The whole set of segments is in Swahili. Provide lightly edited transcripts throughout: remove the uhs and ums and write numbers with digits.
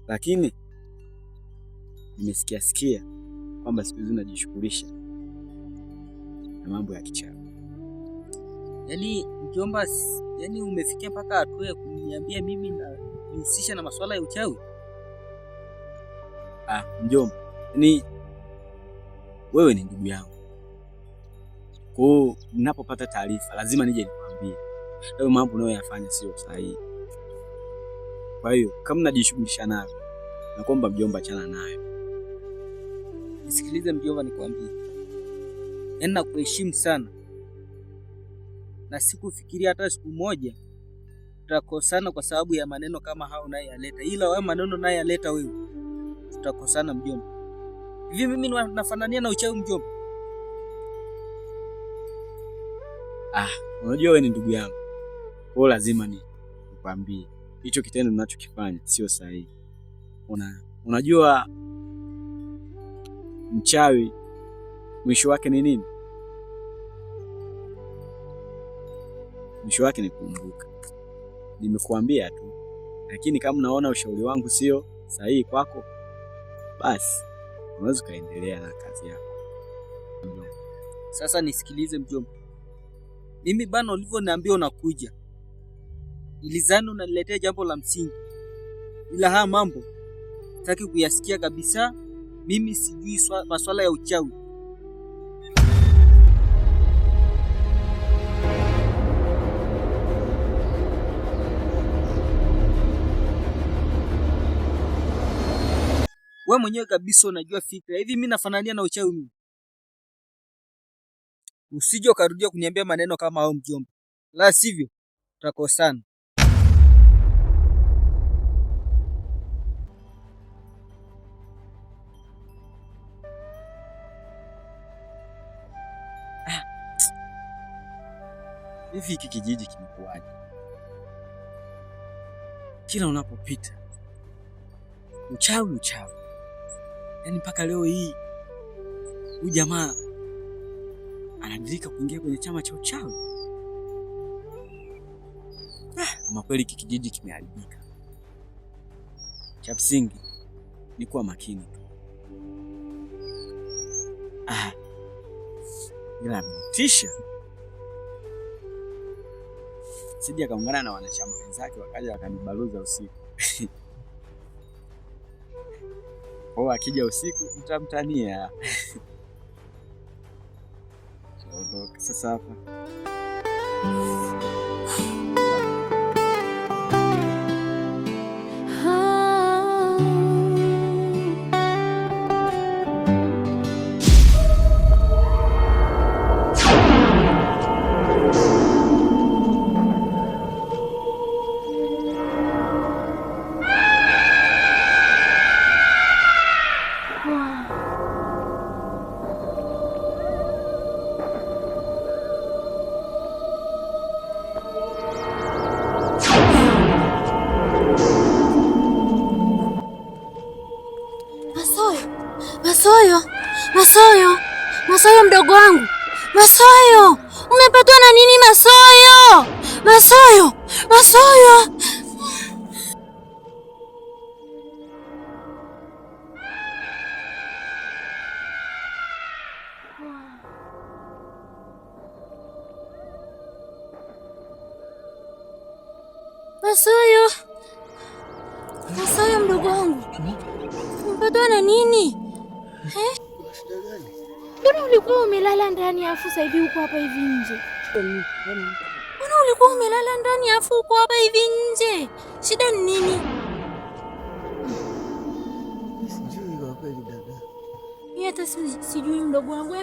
Lakini nimesikia kwamba siku hizi unajishughulisha na mambo ya kichawi. Yaani mjomba, yaani umefikia mpaka hatua ya kuniambia mimi na nihusisha na masuala ya uchawi? Mjomba, yaani wewe ni ndugu yangu. Kwa hiyo ninapopata taarifa lazima nije nikwambie. Hayo mambo unayoyafanya sio sahihi. Kwa hiyo kama unajishughulisha nayo, naomba mjomba, achana nayo. Nisikilize mjomba, nikwambie. Yaani nakuheshimu sana. Na sikufikiria hata siku moja tutakosana kwa sababu ya maneno kama hao unayaleta. Ila wewe maneno unayaleta wewe, tutakosana mjomba. Hivi mimi nafanania na uchawi mjomba? Unajua wewe ni ndugu yangu. Kwa hiyo lazima nikwambie. Hicho kitendo ninachokifanya sio sahihi. Unajua mchawi mwisho wake ni nini? Mwisho wake ni kuumbuka. Nimekuambia tu. Lakini kama unaona ushauri wangu sio sahihi kwako, basi unaweza kaendelea na kazi yako. Sasa nisikilize mjomba. Mimi bana, ulivyoniambia unakuja, nilizani unaniletea jambo la msingi. Ila haya mambo sitaki kuyasikia kabisa. Mimi sijui masuala ya uchawi. Wewe mwenyewe kabisa unajua fikra. Hivi mimi nafanania na uchawi mimi? Usije ukarudia kuniambia maneno kama hao mjomba. La sivyo tutakosana. Hivi hiki kijiji kimekuwaje? Kila unapopita uchawi. Yaani mpaka leo hii huyu jamaa anadirika kuingia kwenye chama cha uchawi. Ama kweli hiki kijiji kimeharibika. Cha msingi ni kuwa makini tu. Ila mtisha sije akaungana na wanachama wenzake wakaja wakanibaruza usiku. Akija usiku mtamtania. Ondoka sasa hapa. Masoyo mdogo wangu. Masoyo, umepatwa na nini Masoyo? Masoyo. Masoyo, Masoyo mdogo wangu, umepatwa na nini? Mbona ulikuwa umelala ndani afu sasa hivi uko hapa hivi nje? Mbona ulikuwa umelala ndani afu uko hapa hivi nje? Shida ni nini? Sijui kwa kweli dada. Mimi hata sijui mdogo wangu.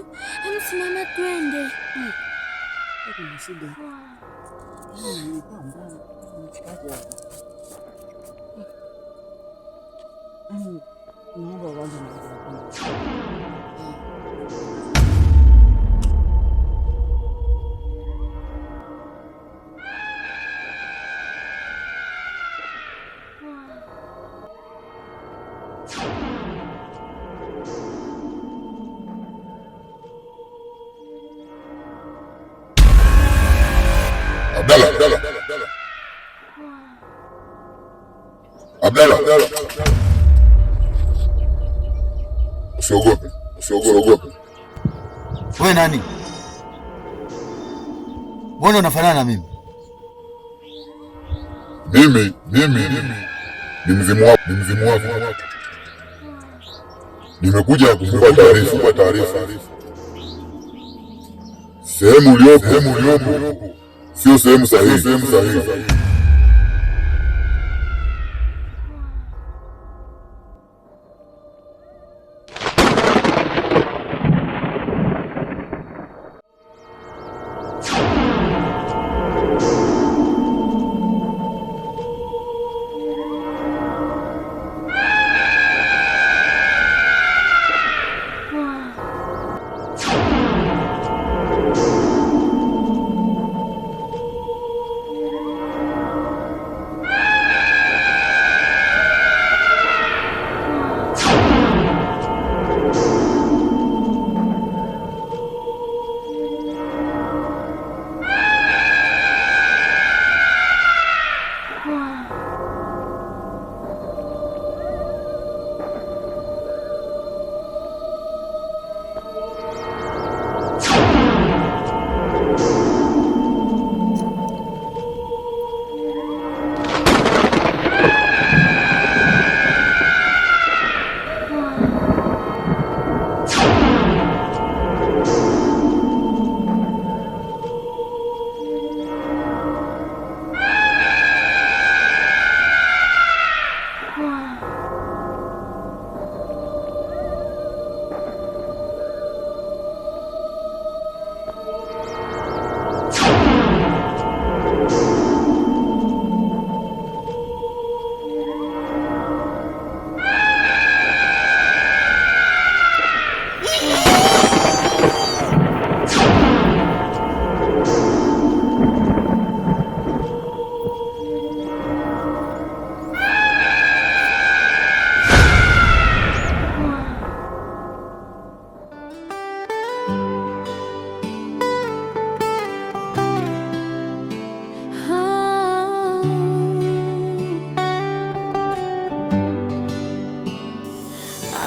Simama twende. Kuna shida. Naomba kwanza Abdalla. Usiogope. Wewe nani? Mbona unafanana na mimi? Mimi ni mzimu wako. Nimekuja kukupa taarifa. Sehemu uliopo sio sehemu sahihi.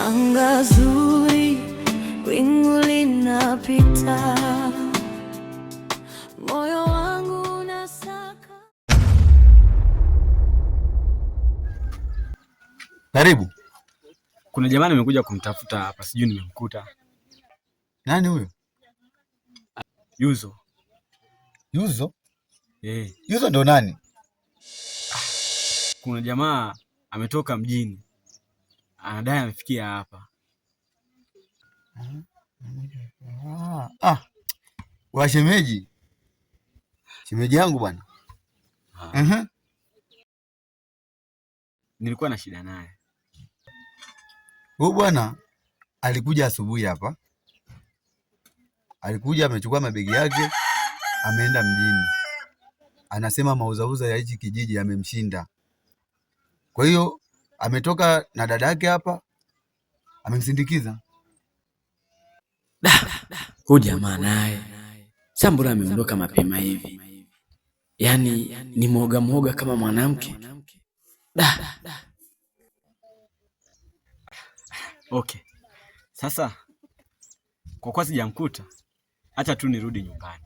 Anga zuri, wingu linapita, moyo wangu unasaka. Karibu. Kuna jamaa nimekuja kumtafuta hapa, sijui nimemkuta. Nani huyo? Yuzo. Yuzo? Yuzo ndo nani? Kuna jamaa ametoka mjini, anadai amefikia hapa. Wa shemeji yangu bwana. Nilikuwa na shida naye. Huyu bwana alikuja asubuhi hapa, alikuja amechukua mabegi yake, ameenda mjini. Anasema mauzauza ya hichi kijiji yamemshinda. Kwa hiyo ametoka na dada yake hapa, amemsindikiza. Huyu jamaa naye sambura ameondoka mapema hivi, yaani ni mwoga kama mwanamke. Okay, sasa kwa kuwa sijamkuta, acha tu nirudi nyumbani.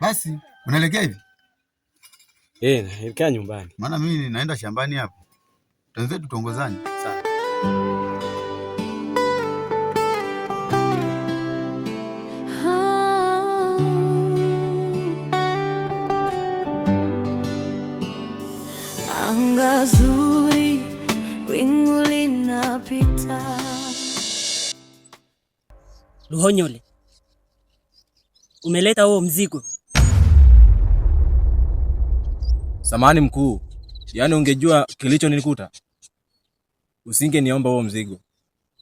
Basi unaelekea hivi? Naelekea nyumbani. Maana mimi naenda shambani hapo. Tuanze tutongozane. Sawa. Anga zuri, wingu linapita. Luhonyole, umeleta huo mzigo? Samahani mkuu, yaani ungejua kilicho nilikuta usingeniomba huo mzigo.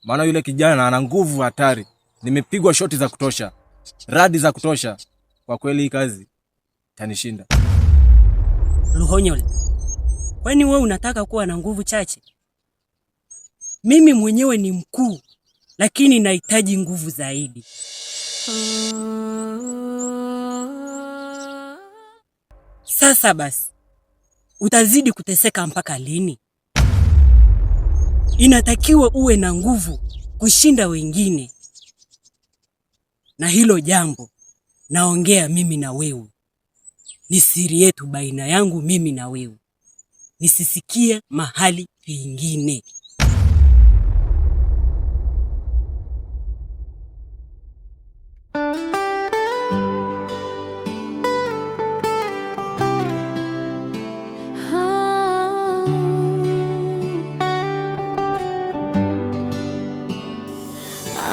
Maana yule kijana ana nguvu hatari. Nimepigwa shoti za kutosha, radi za kutosha. Kwa kweli hii kazi tanishinda. Luhonyole, kwani wewe unataka kuwa na nguvu chache? Mimi mwenyewe ni mkuu, lakini nahitaji nguvu zaidi. Sasa basi, Utazidi kuteseka mpaka lini? Inatakiwa uwe na nguvu kushinda wengine. Na hilo jambo naongea mimi na wewe, ni siri yetu baina yangu mimi na wewe, nisisikie mahali pengine.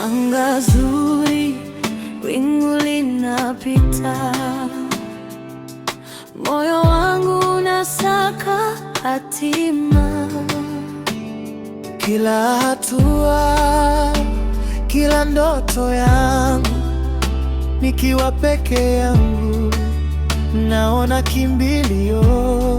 Anga zuri, wingu linapita, moyo wangu unasaka hatima. Kila hatua, kila ndoto yangu, nikiwa peke yangu naona kimbilio.